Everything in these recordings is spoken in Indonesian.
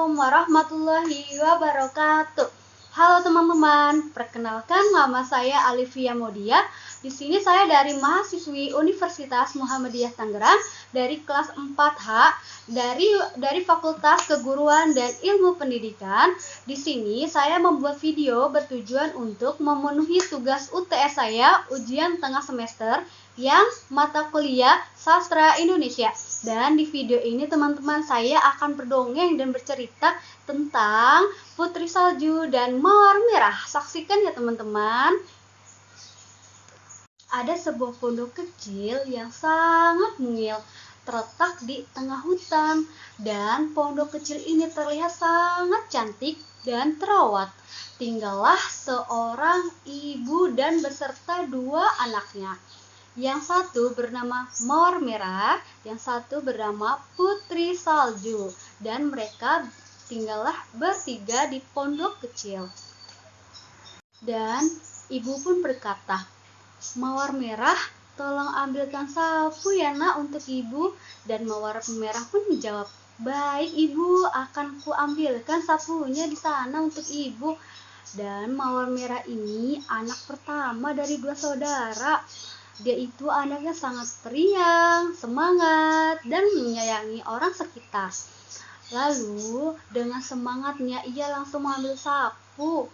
Assalamualaikum warahmatullahi wabarakatuh. Halo teman-teman, perkenalkan nama saya Alivia Modia. Di sini saya dari mahasiswi Universitas Muhammadiyah Tangerang dari kelas 4H dari Fakultas Keguruan dan Ilmu Pendidikan. Di sini saya membuat video bertujuan untuk memenuhi tugas UTS saya ujian tengah semester yang mata kuliah Sastra Indonesia. Dan di video ini teman-teman saya akan berdongeng dan bercerita tentang Putri Salju dan Mawar Merah. Saksikan ya teman-teman. Ada sebuah pondok kecil yang sangat mungil terletak di tengah hutan, dan pondok kecil ini terlihat sangat cantik dan terawat. Tinggallah seorang ibu dan beserta dua anaknya. Yang satu bernama Mawar Merah, yang satu bernama Putri Salju, dan mereka tinggallah bertiga di pondok kecil. Dan ibu pun berkata, "Mawar Merah, tolong ambilkan sapu ya nak untuk ibu." Dan Mawar Merah pun menjawab, "Baik ibu, akan kuambilkan sapunya di sana untuk ibu." Dan Mawar Merah ini anak pertama dari dua saudara. Dia itu anaknya sangat periang, semangat, dan menyayangi orang sekitar. Lalu dengan semangatnya ia langsung mengambil sapu.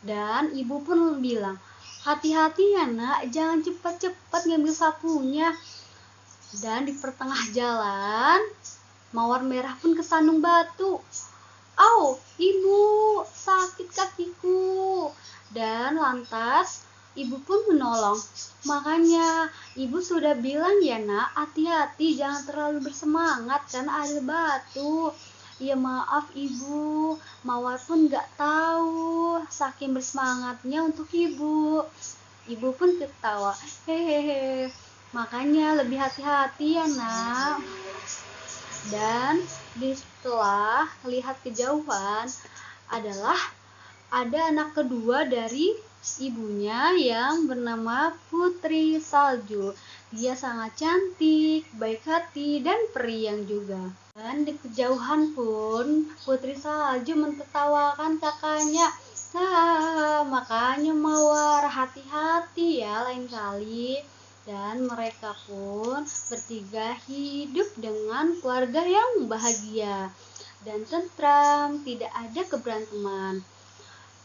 Dan ibu pun bilang, "Hati-hati ya nak, jangan cepat-cepat ngambil sapunya." Dan di pertengah jalan, Mawar Merah pun kesandung batu. "Au, ibu, sakit kakiku." Dan lantas ibu pun menolong. "Makanya ibu sudah bilang ya nak, hati-hati, jangan terlalu bersemangat karena ada batu." "Ya maaf ibu." Mawar pun gak tahu saking bersemangatnya untuk ibu. Ibu pun ketawa, "Hehehe, makanya lebih hati-hati ya nak." Dan setelah lihat kejauhan adalah ada anak kedua dari ibunya yang bernama Putri Salju. Dia sangat cantik, baik hati, dan periang juga. Dan di kejauhan pun Putri Salju mentertawakan kakaknya. Makanya Mawar, hati-hati ya lain kali." Dan mereka pun bertiga hidup dengan keluarga yang bahagia dan tentram, tidak ada keberanteman.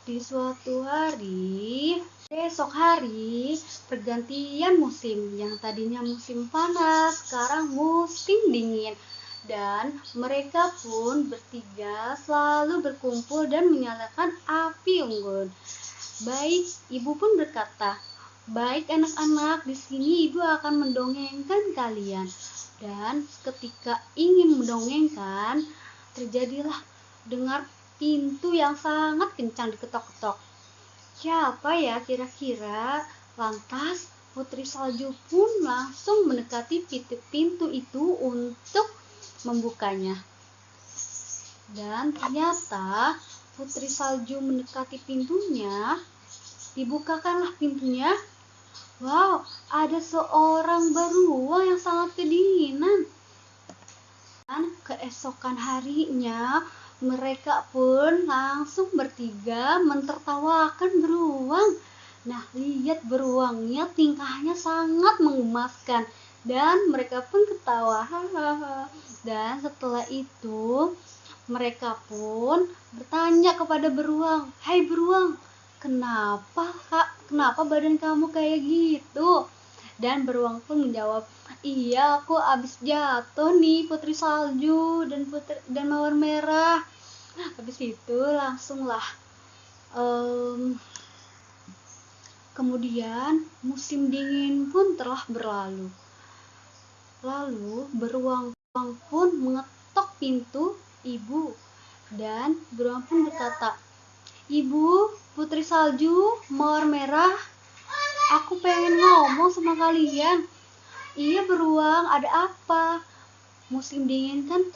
Di suatu hari, esok hari, pergantian musim. Yang tadinya musim panas, sekarang musim dingin. Dan mereka pun bertiga selalu berkumpul dan menyalakan api unggun. Baik, ibu pun berkata, "Baik anak-anak, di sini ibu akan mendongengkan kalian." Dan ketika ingin mendongengkan, terjadilah dengar pintu yang sangat kencang diketok-ketok. Siapa ya kira-kira? Lantas Putri Salju pun langsung mendekati pintu itu untuk membukanya. Dan ternyata Putri Salju mendekati pintunya, dibukakanlah pintunya. Wow, ada seorang beruang yang sangat kedinginan. Dan keesokan harinya, mereka pun langsung bertiga mentertawakan beruang. Nah, lihat beruangnya, tingkahnya sangat menggemaskan. Dan mereka pun ketawa. Dan setelah itu, mereka pun bertanya kepada beruang, "Hai beruang, kenapa badan kamu kayak gitu?" Dan beruang pun menjawab, "Iya, aku abis jatuh nih Putri Salju dan Mawar Merah." Habis itu langsunglah kemudian musim dingin pun telah berlalu. Lalu beruang pun mengetok pintu ibu, dan beruang pun berkata, "Ibu, Putri Salju, Mawar Merah, aku pengen ngomong sama kalian." "Iya beruang, ada apa?" "Musim dingin kan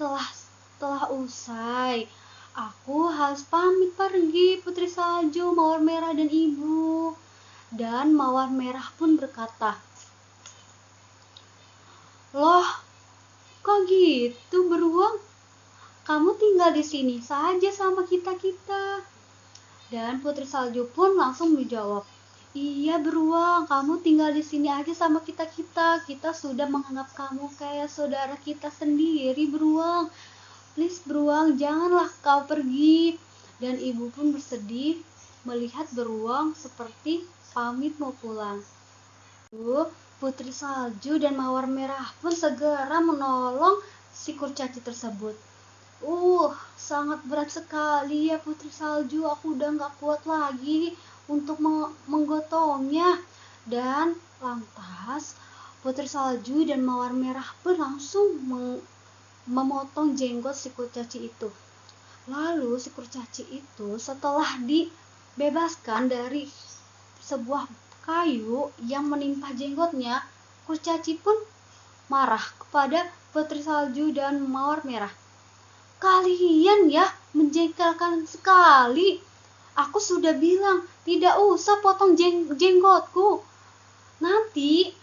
telah usai. Aku harus pamit pergi, Putri Salju, Mawar Merah, dan ibu." Dan Mawar Merah pun berkata, "Loh, kok gitu beruang? kamu tinggal di sini saja sama kita-kita. Dan Putri Salju pun langsung menjawab, iya beruang, kamu tinggal di sini aja sama kita-kita. Kita sudah menganggap kamu kayak saudara kita sendiri, beruang. Please beruang, janganlah kau pergi. Dan ibu pun bersedih melihat beruang seperti pamit mau pulang. Putri Salju dan Mawar Merah pun segera menolong si kurcaci tersebut. Sangat berat sekali ya Putri Salju, aku udah gak kuat lagi untuk menggotongnya. Dan lantas Putri Salju dan Mawar Merah pun langsung memotong jenggot si kurcaci itu. Lalu si kurcaci itu setelah dibebaskan dari sebuah kayu yang menimpa jenggotnya, kurcaci pun marah kepada Putri Salju dan Mawar Merah. Kalian ya menjengkelkan sekali. Aku sudah bilang tidak usah potong jenggotku. Nanti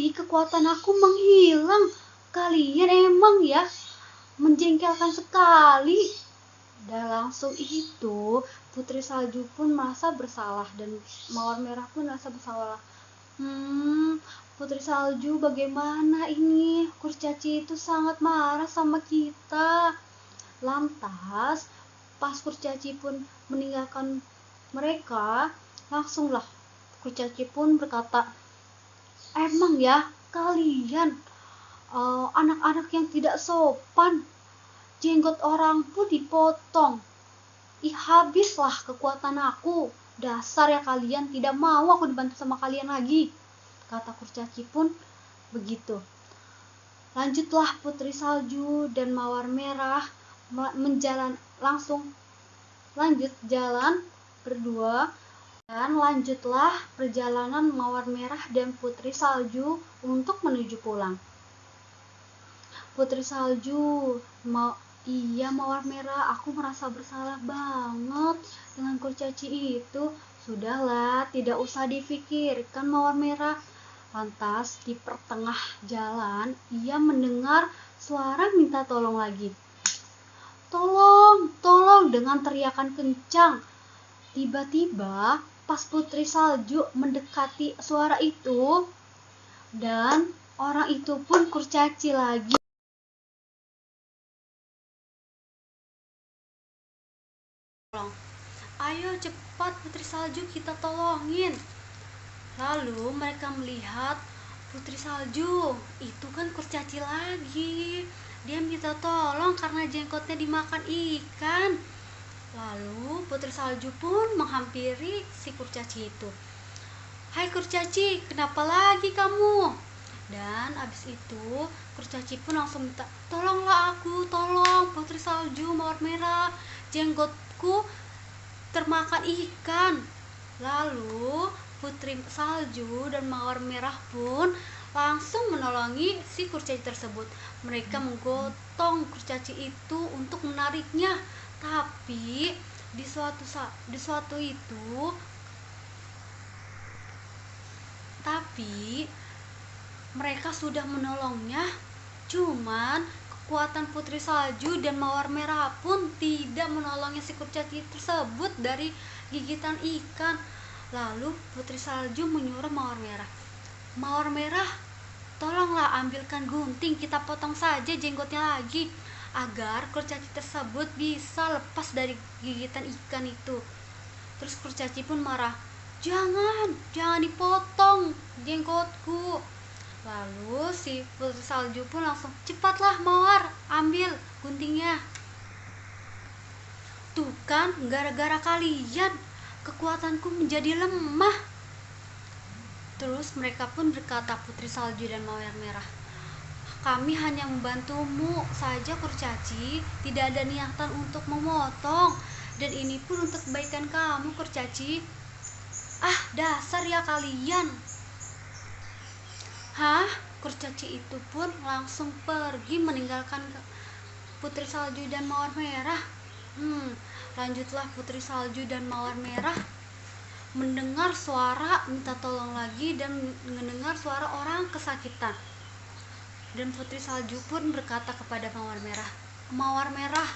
kekuatan aku menghilang. Kalian emang ya menjengkelkan sekali. Dan langsung itu Putri Salju pun merasa bersalah dan Mawar Merah pun merasa bersalah. Putri Salju, bagaimana ini? Kurcaci itu sangat marah sama kita. Lantas, pas kurcaci pun meninggalkan mereka, langsunglah kurcaci pun berkata, emang ya kalian anak-anak yang tidak sopan, jenggot orang pun dipotong. Habislah kekuatan aku. Dasar ya kalian, tidak mau aku dibantu sama kalian lagi, kata kurcaci pun begitu. Lanjutlah Putri Salju dan Mawar Merah lanjut jalan berdua. Dan lanjutlah perjalanan Mawar Merah dan Putri Salju untuk menuju pulang. Putri Salju, Mawar Merah, aku merasa bersalah banget dengan kurcaci itu. Sudahlah, tidak usah difikirkan Mawar Merah. Lantas di pertengah jalan ia mendengar suara minta tolong lagi. Tolong, tolong, dengan teriakan kencang. Tiba-tiba pas Putri Salju mendekati suara itu, dan orang itu pun kurcaci lagi. Ayo cepat Putri Salju, kita tolongin. Lalu mereka melihat Putri Salju, itu kan kurcaci lagi. Dia minta tolong karena jenggotnya dimakan ikan. Lalu Putri Salju pun menghampiri si kurcaci itu. Hai kurcaci, kenapa lagi kamu? Dan abis itu kurcaci pun langsung minta, tolonglah aku, tolong Putri Salju, Mawar Merah, jenggotku termakan ikan. Lalu Putri Salju dan Mawar Merah pun langsung menolongi si kurcaci tersebut. Mereka menggotong kurcaci itu untuk menariknya. Tapi di suatu itu mereka sudah menolongnya, cuman kekuatan Putri Salju dan Mawar Merah pun tidak menolongnya si kurcaci tersebut dari gigitan ikan. Lalu Putri Salju menyuruh Mawar Merah, Mawar Merah, tolonglah ambilkan gunting, kita potong saja jenggotnya lagi agar kurcaci tersebut bisa lepas dari gigitan ikan itu. Terus kurcaci pun marah, jangan dipotong jenggotku. Lalu si Putri Salju pun langsung, cepatlah Mawar, ambil guntingnya. Tuh kan, gara-gara kalian kekuatanku menjadi lemah. Terus mereka pun berkata, Putri Salju dan Mawar Merah, kami hanya membantumu saja kurcaci, tidak ada niatan untuk memotong. Dan ini pun untuk kebaikan kamu kurcaci. Dasar ya kalian. Kurcaci itu pun langsung pergi meninggalkan Putri Salju dan Mawar Merah. Lanjutlah Putri Salju dan Mawar Merah mendengar suara minta tolong lagi dan mendengar suara orang kesakitan. Dan Putri Salju pun berkata kepada Mawar Merah, "Mawar Merah,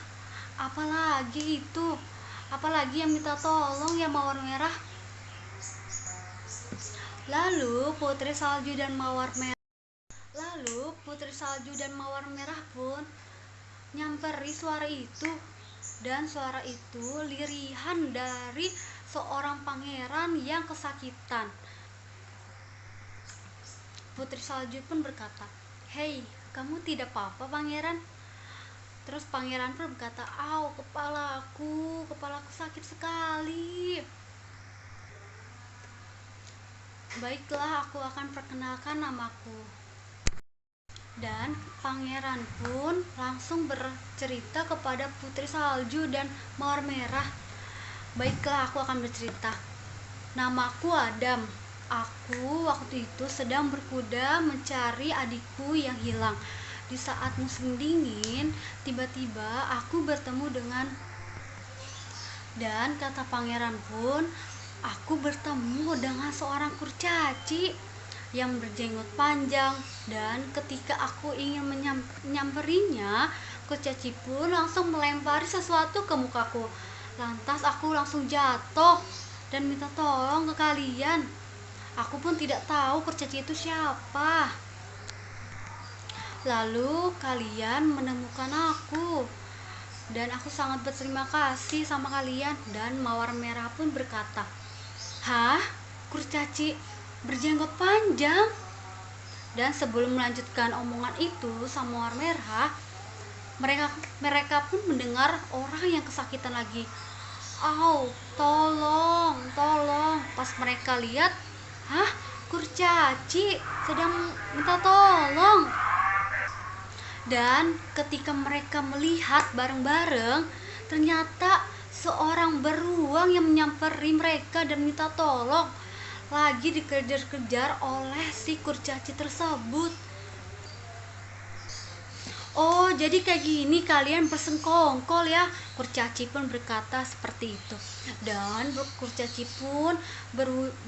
apalagi itu? Apalagi yang minta tolong ya Mawar Merah?" Lalu Putri Salju dan Mawar Merah pun nyamperi suara itu, dan suara itu lirihan dari seorang pangeran yang kesakitan. Putri Salju pun berkata, "Hei, kamu tidak apa-apa pangeran?" Terus pangeran pun berkata, "Au, kepalaku sakit sekali." "Baiklah, aku akan perkenalkan namaku." Dan pangeran pun langsung bercerita kepada Putri Salju dan Mawar Merah. "Baiklah, aku akan bercerita. Namaku Adam. Aku waktu itu sedang berkuda mencari adikku yang hilang. Di saat musim dingin, tiba-tiba aku bertemu dengan..." Dan kata pangeran pun, "Aku bertemu dengan seorang kurcaci yang berjenggot panjang, dan ketika aku ingin menyamperinya, kurcaci pun langsung melempari sesuatu ke mukaku. Lantas aku langsung jatuh dan minta tolong ke kalian. Aku pun tidak tahu kurcaci itu siapa. Lalu kalian menemukan aku, dan aku sangat berterima kasih sama kalian." Dan Mawar Merah pun berkata, "Hah? Kurcaci berjenggot panjang?" Dan sebelum melanjutkan omongan itu sama Mawar Merah, mereka pun mendengar orang yang kesakitan lagi. "Au, tolong, tolong." Pas mereka lihat, hah, kurcaci sedang minta tolong. Dan ketika mereka melihat bareng-bareng, ternyata seorang beruang yang menyamperi mereka dan minta tolong lagi dikejar-kejar oleh si kurcaci tersebut. "Oh, jadi kayak gini kalian bersengkongkol ya?" Kurcaci pun berkata seperti itu. Dan kurcaci pun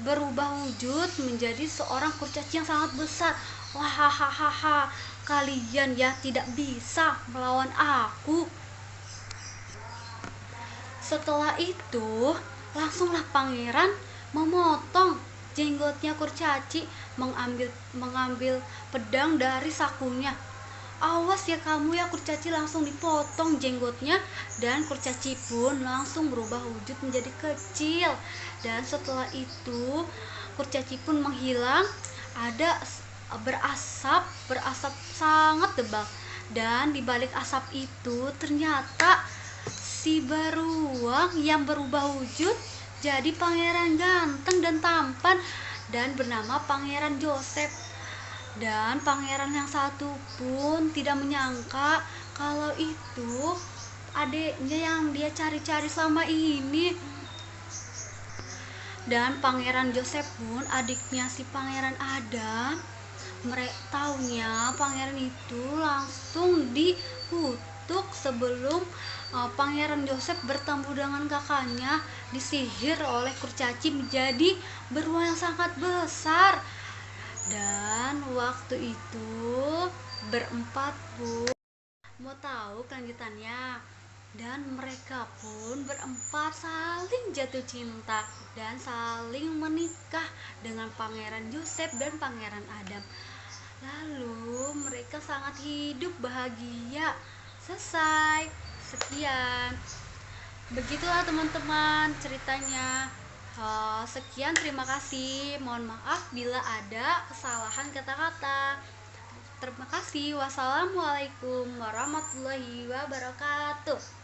berubah wujud menjadi seorang kurcaci yang sangat besar. "Wahahaha, kalian ya tidak bisa melawan aku." Setelah itu, langsunglah pangeran memotong jenggotnya kurcaci, mengambil pedang dari sakunya. "Awas ya kamu ya kurcaci," langsung dipotong jenggotnya, dan kurcaci pun langsung berubah wujud menjadi kecil. Dan setelah itu kurcaci pun menghilang, ada berasap sangat tebal. Dan di balik asap itu ternyata si beruang yang berubah wujud jadi pangeran ganteng dan tampan, dan bernama Pangeran Joseph. Dan pangeran yang satu pun tidak menyangka kalau itu adiknya yang dia cari-cari selama ini. Dan Pangeran Joseph pun adiknya si Pangeran Adam. Mereka taunya pangeran itu langsung dikutuk sebelum Pangeran Joseph bertemu dengan kakaknya, disihir oleh kurcaci menjadi beruang yang sangat besar. Dan waktu itu berempat pun mau tahu kelanjutannya. Dan mereka pun berempat saling jatuh cinta dan saling menikah dengan Pangeran Joseph dan Pangeran Adam. Lalu mereka sangat hidup bahagia. Selesai. Sekian. Begitulah teman-teman ceritanya. Sekian, terima kasih. Mohon maaf bila ada kesalahan kata-kata. Terima kasih. Wassalamualaikum warahmatullahi wabarakatuh.